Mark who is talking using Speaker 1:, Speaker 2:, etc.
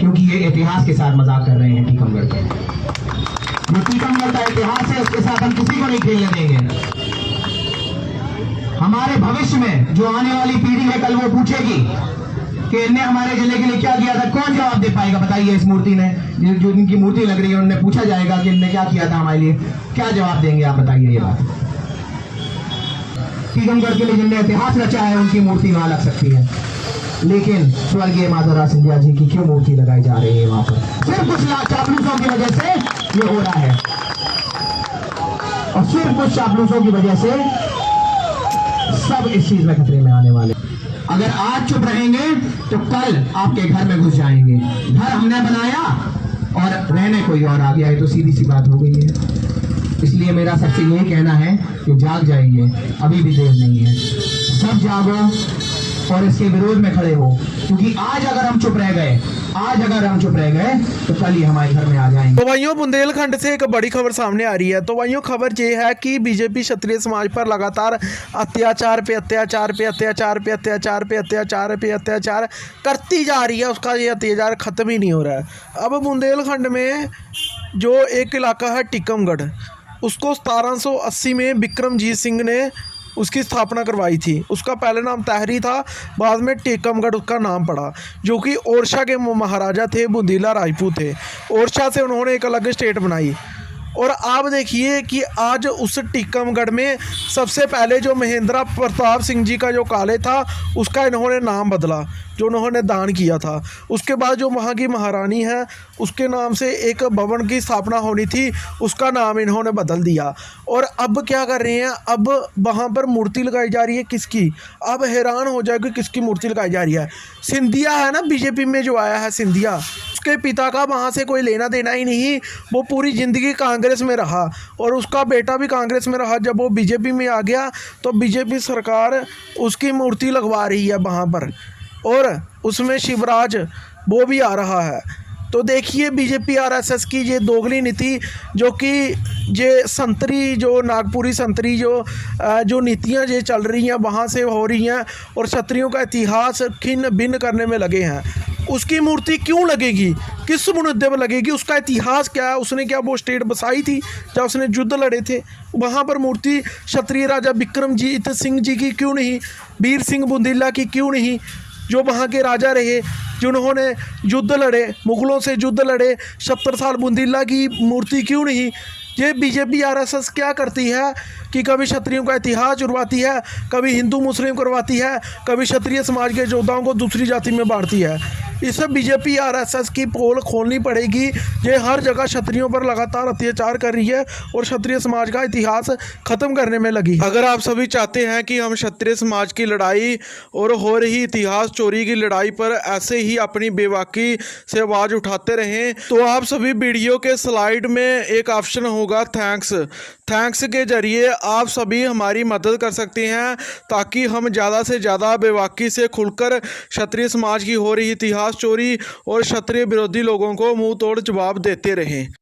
Speaker 1: क्योंकि ये इतिहास के साथ मजाक कर रहे हैं टीकमगढ़ के। जो टीकमगढ़ का इतिहास है उसके साथ हम किसी को नहीं खेलने देंगे। हमारे भविष्य में जो आने वाली पीढ़ी है कल वो पूछेगी कि इनने हमारे जिले के लिए क्या किया था। कौन जवाब दे पाएगा बताइए। इस मूर्ति ने, जो इनकी मूर्ति लग रही है, उनने पूछा जाएगा कि इनने क्या किया था हमारे लिए, क्या जवाब देंगे आप बताइए। ये बात टीकमगढ़ के लिए जिनने इतिहास रचा है उनकी मूर्ति वहां लग सकती है, लेकिन स्वर्गीय माधवराज सिंधिया जी की क्यों मूर्ति लगाई जा रही है वहां पर? सिर्फ कुछ चापलूसों की वजह से ये हो रहा है, और सिर्फ कुछ चापलूसों की वजह से सब इस चीज में खतरे में आने वाले। अगर आज चुप रहेंगे तो कल आपके घर में घुस जाएंगे। घर हमने बनाया और रहने कोई और आ गया है, तो सीधी सी बात हो गई है। इसलिए मेरा सबसे यही कहना है कि जाग जाइए, अभी भी देर नहीं है। सब जागो और इसके विरोध में खड़े हो, क्योंकि आज अगर हम चुप रह गए तो कल ही हमारे घर में आ जाएंगे।
Speaker 2: तो भाइयों, बुंदेलखंड से एक बड़ी खबर सामने आ रही है। तो भाइयों, खबर ये है कि बीजेपी क्षत्रिय समाज पर लगातार अत्याचार करती जा रही है। उसका ये अत्याचार ख़त्म ही नहीं हो रहा है। अब बुंदेलखंड में जो एक इलाका है टीकमगढ़, उसको 1780 में बिक्रमजीत सिंह ने उसकी स्थापना करवाई थी। उसका पहले नाम तहरी था, बाद में टीकमगढ़ उसका नाम पड़ा, जो कि ओरछा के महाराजा थे, बुंदीला राजपूत थे। ओरछा से उन्होंने एक अलग स्टेट बनाई। और आप देखिए कि आज उस टीकमगढ़ में सबसे पहले जो महेंद्र प्रताप सिंह जी का जो काले था, उसका इन्होंने नाम बदला, जो उन्होंने दान किया था। उसके बाद जो वहाँ की महारानी है, उसके नाम से एक भवन की स्थापना होनी थी, उसका नाम इन्होंने बदल दिया। और अब क्या कर रहे हैं, अब वहाँ पर मूर्ति लगाई जा रही है किसकी? अब हैरान हो जाएगी किसकी मूर्ति लगाई जा रही है। सिंधिया है ना, बीजेपी में जो आया है सिंधिया, उसके पिता का वहाँ से कोई लेना देना ही नहीं। वो पूरी ज़िंदगी कांग्रेस में रहा और उसका बेटा भी कांग्रेस में रहा। जब वो बीजेपी में आ गया तो बीजेपी सरकार उसकी मूर्ति लगवा रही है वहाँ पर, और उसमें शिवराज वो भी आ रहा है। तो देखिए बीजेपी आरएसएस की ये दोगली नीति, जो कि ये संतरी, जो नागपुरी संतरी जो नीतियाँ ये चल रही हैं वहाँ से हो रही हैं, और क्षत्रियों का इतिहास छिन्न भिन्न करने में लगे हैं। उसकी मूर्ति क्यों लगेगी? किस मुद्दे पर लगेगी? उसका इतिहास क्या है? उसने क्या वो स्टेट बसाई थी जब उसने युद्ध लड़े थे? वहाँ पर मूर्ति क्षत्रिय राजा बिक्रमजीत सिंह जी की क्यों नहीं? वीर सिंह बुंदीला की क्यों नहीं, जो वहाँ के राजा रहे, जिन्होंने युद्ध लड़े, मुगलों से युद्ध लड़े? 70 साल बुंदीला की मूर्ति क्यों नहीं? ये बीजेपी आरएसएस क्या करती है कि कभी क्षत्रियों का इतिहास जुड़वाती है, कभी हिंदू मुस्लिम करवाती है, कभी क्षत्रिय समाज के योद्धाओं को दूसरी जाति में बांटती है। इससे बीजेपी आरएसएस की पोल खोलनी पड़ेगी। ये हर जगह क्षत्रियों पर लगातार अत्याचार कर रही है और क्षत्रिय समाज का इतिहास ख़त्म करने में लगी। अगर आप सभी चाहते हैं कि हम क्षत्रिय समाज की लड़ाई और हो रही इतिहास चोरी की लड़ाई पर ऐसे ही अपनी बेबाकी से आवाज़ उठाते रहें, तो आप सभी वीडियो के स्लाइड में एक ऑप्शन होगा थैंक्स के जरिए आप सभी हमारी मदद कर सकते हैं, ताकि हम ज़्यादा से ज़्यादा बेबाकी से खुलकर क्षत्रिय समाज की हो रही इतिहास चोरी और क्षत्रिय विरोधी लोगों को मुंह तोड़ जवाब देते रहें।